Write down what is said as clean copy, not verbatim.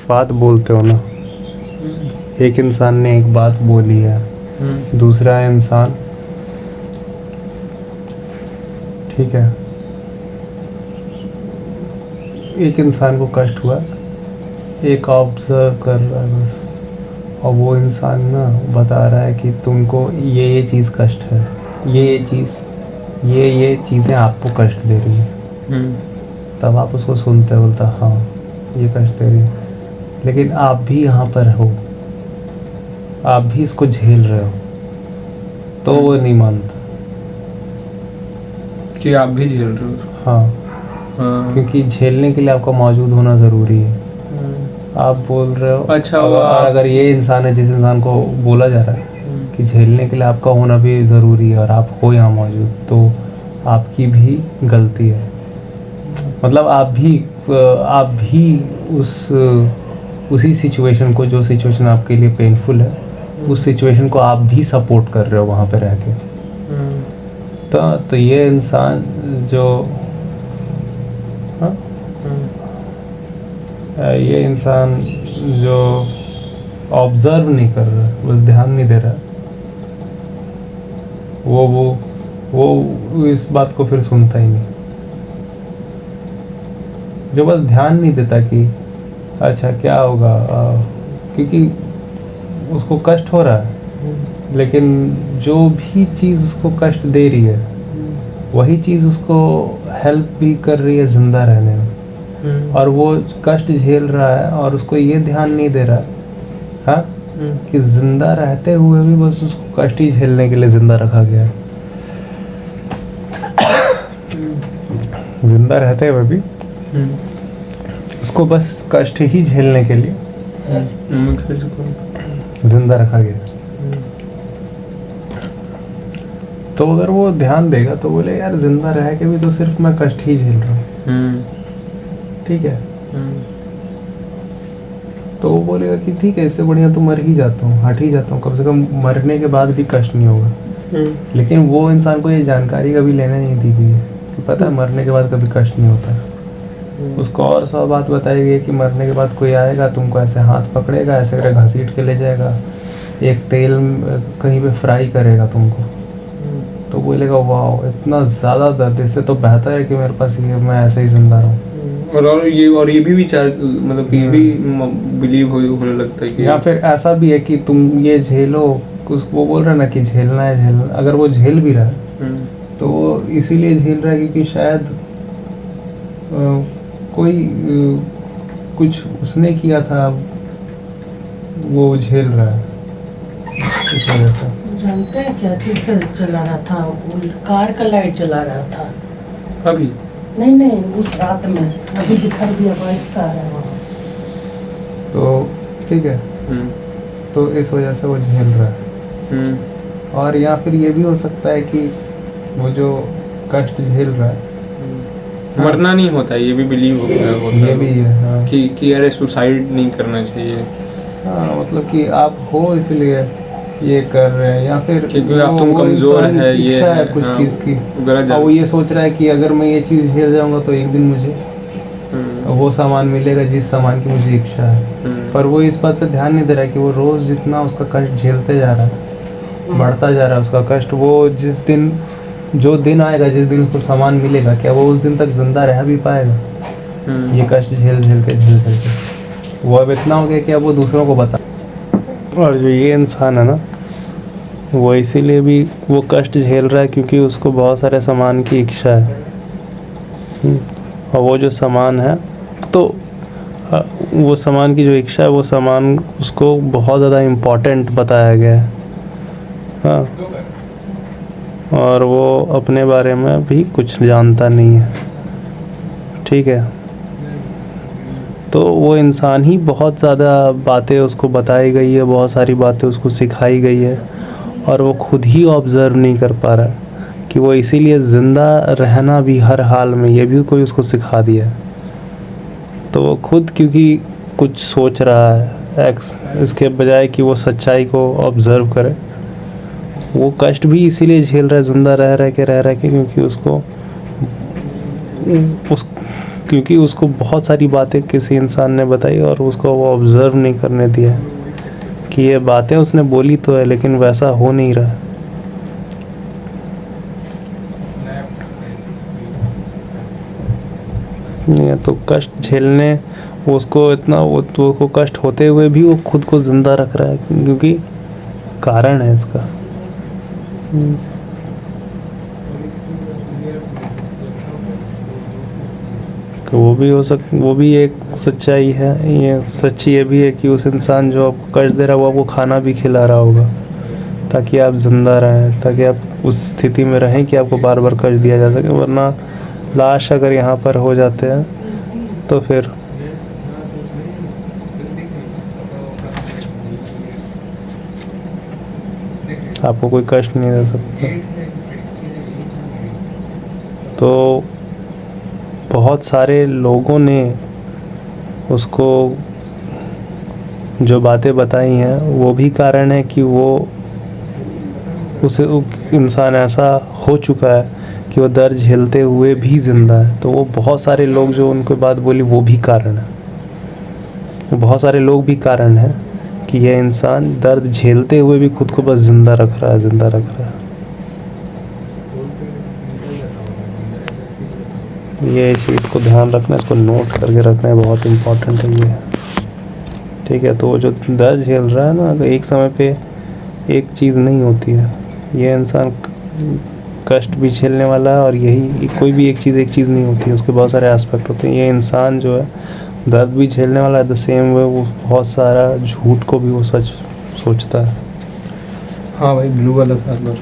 बात बोलते हो ना, एक इंसान ने एक बात बोली है, दूसरा इंसान, ठीक है, एक इंसान को कष्ट हुआ, एक ऑब्जर्व कर रहा है बस, और वो इंसान ना बता रहा है कि तुमको ये चीज़ कष्ट है, ये चीज़ें आपको कष्ट दे रही है। तब आप उसको सुनते हो, बोलता हाँ ये कष्ट दे रही है, लेकिन आप भी यहाँ पर हो, आप भी इसको झेल रहे हो, तो वो नहीं मानता कि आप भी झेल रहे हो। हाँ, क्योंकि झेलने के लिए आपका मौजूद होना ज़रूरी है। आप बोल रहे हो, अच्छा, और अगर ये इंसान है जिस इंसान को बोला जा रहा है कि झेलने के लिए आपका होना भी ज़रूरी है और आप हो यहाँ मौजूद, तो आपकी भी गलती है। मतलब आप भी उसी सिचुएशन को, जो सिचुएशन आपके लिए पेनफुल है, उस सिचुएशन को आप भी सपोर्ट कर रहे हो वहाँ पे रह के। तो ये इंसान जो ये इंसान जो ऑब्जर्व नहीं कर रहा, बस ध्यान नहीं दे रहा, वो इस बात को फिर सुनता ही नहीं। जो बस ध्यान नहीं देता कि अच्छा क्या होगा, क्योंकि उसको कष्ट हो रहा है, लेकिन जो भी चीज़ उसको कष्ट दे रही है, वही चीज़ उसको हेल्प भी कर रही है ज़िंदा रहने में। और वो कष्ट झेल रहा है और उसको ये ध्यान नहीं दे रहा, हाँ, कि जिंदा रहते हुए भी बस उसको कष्ट ही झेलने के लिए जिंदा रखा गया है। जिंदा रहते हुए भी उसको बस कष्ट ही झेलने के लिए जिंदा रखा गया। तो अगर वो ध्यान देगा तो बोले यार जिंदा रह के भी तो सिर्फ मैं कष्ट ही झेल रहा हूँ, ठीक है। तो वो बोलेगा कि ठीक है, इससे बढ़िया तो मर ही जाता हूँ, हट ही जाता हूँ, कम से कम मरने के बाद भी कष्ट नहीं होगा। लेकिन वो इंसान को ये जानकारी कभी लेने नहीं दी गई है कि पता है मरने के बाद कभी कष्ट नहीं होता। उसको और 100 बात बताई गई कि मरने के बाद कोई आएगा, तुमको ऐसे हाथ पकड़ेगा, ऐसे करके घसीट के ले जाएगा, एक तेल कहीं पे फ्राई करेगा तुमको। तो बोलेगा वाह इतना ज़्यादा दर्द, इससे तो बेहतर है कि मेरे पास ये, मैं ऐसे ही जिंदा रहूँ। और ये भी विचार, मतलब ये भी बिलीव होने लगता है कि, या फिर ऐसा भी है कि तुम ये झेलो, कुछ वो बोल रहा है ना कि झेलना है झेलना, अगर वो झेल भी रहा है तो वो इसीलिए झेल रहा है क्योंकि शायद कोई कुछ उसने किया था, वो झेल रहा है इस वजह से। जानते हैं क्या चीज़ पे चला रहा था, कार का लाइट चला रहा था अभी नहीं उस रात में, अभी दिखाई दिया बाइक का है वहाँ। तो ठीक है, तो इस वजह से वो झेल रहा है। और या फिर ये भी हो सकता है कि वो जो कष्ट झेल रहा है, मरना नहीं होता, ये भी बिलीव होता ये भी है, हाँ, कि अरे सुसाइड नहीं करना चाहिए। हाँ, मतलब कि आप हो इसलिए ये कर रहे हैं, या फिर क्योंकि आप तुम कमजोर है, ये है कुछ चीज़ की, और वो ये सोच रहा है कि अगर मैं ये चीज़ झेल जाऊंगा तो एक दिन मुझे वो सामान मिलेगा जिस सामान की मुझे इच्छा है। पर वो इस बात पे ध्यान नहीं दे रहा है कि वो रोज़ जितना उसका कष्ट झेलते जा रहा है, बढ़ता जा रहा है उसका कष्ट, वो जो दिन आएगा, जिस दिन उसको सामान मिलेगा, क्या वो उस दिन तक जिंदा रह भी पाएगा? ये कष्ट झेल के वो अब इतना हो गया कि अब वो दूसरों को बता। और जो ये इंसान है ना, वो इसीलिए भी वो कष्ट झेल रहा है क्योंकि उसको बहुत सारे सामान की इच्छा है। और वो जो सामान है, तो वो सामान की जो इच्छा है, वो सामान उसको बहुत ज़्यादा इम्पोर्टेंट बताया गया है, हाँ, और वो अपने बारे में भी कुछ जानता नहीं है, ठीक है। तो वो इंसान ही बहुत ज़्यादा बातें उसको बताई गई है, बहुत सारी बातें उसको सिखाई गई है, और वो खुद ही ऑब्ज़र्व नहीं कर पा रहा है कि वो इसीलिए ज़िंदा रहना भी हर हाल में, ये भी कोई उसको सिखा दिया है। तो वो खुद क्योंकि कुछ सोच रहा है इसके बजाय कि वो सच्चाई को ऑब्ज़र्व करे, वो कष्ट भी इसीलिए झेल रहा है ज़िंदा रह के क्योंकि क्योंकि उसको बहुत सारी बातें किसी इंसान ने बताई और उसको वो ऑब्ज़र्व नहीं करने दिया कि ये बातें उसने बोली तो है लेकिन वैसा हो नहीं रहा। नहीं तो कष्ट झेलने उसको इतना वो कष्ट होते हुए भी वो खुद को ज़िंदा रख रहा है क्योंकि कारण है इसका। तो वो भी एक सच्चाई है। ये सच्ची ये भी है कि उस इंसान जो आपको कष्ट दे रहा है वो आपको खाना भी खिला रहा होगा ताकि आप ज़िंदा रहें, ताकि आप उस स्थिति में रहें कि आपको बार बार कष्ट दिया जा सके। वरना लाश अगर यहाँ पर हो जाते हैं तो फिर आपको कोई कष्ट नहीं दे सकता। तो बहुत सारे लोगों ने उसको जो बातें बताई हैं वो भी कारण है कि वो उसे इंसान ऐसा हो चुका है कि वो दर्द झेलते हुए भी ज़िंदा है। तो वो बहुत सारे लोग जो उनको बात बोली वो भी कारण है। वो बहुत सारे लोग भी कारण है कि यह इंसान दर्द झेलते हुए भी खुद को बस ज़िंदा रख रहा है। ये चीज़ को ध्यान रखना, इसको नोट करके रखना है, बहुत इम्पोर्टेंट है ये। ठीक है, तो जो दर्द झेल रहा है ना, तो एक समय पे एक चीज़ नहीं होती है। ये इंसान कष्ट भी झेलने वाला है और यही कोई भी एक चीज़ नहीं होती है, उसके बहुत सारे एस्पेक्ट होते हैं। ये इंसान जो है दर्द भी झेलने वाला है, द सेम वे वो बहुत सारा झूठ को भी वो सच सोचता है। हाँ भाई, ब्लू वाला था।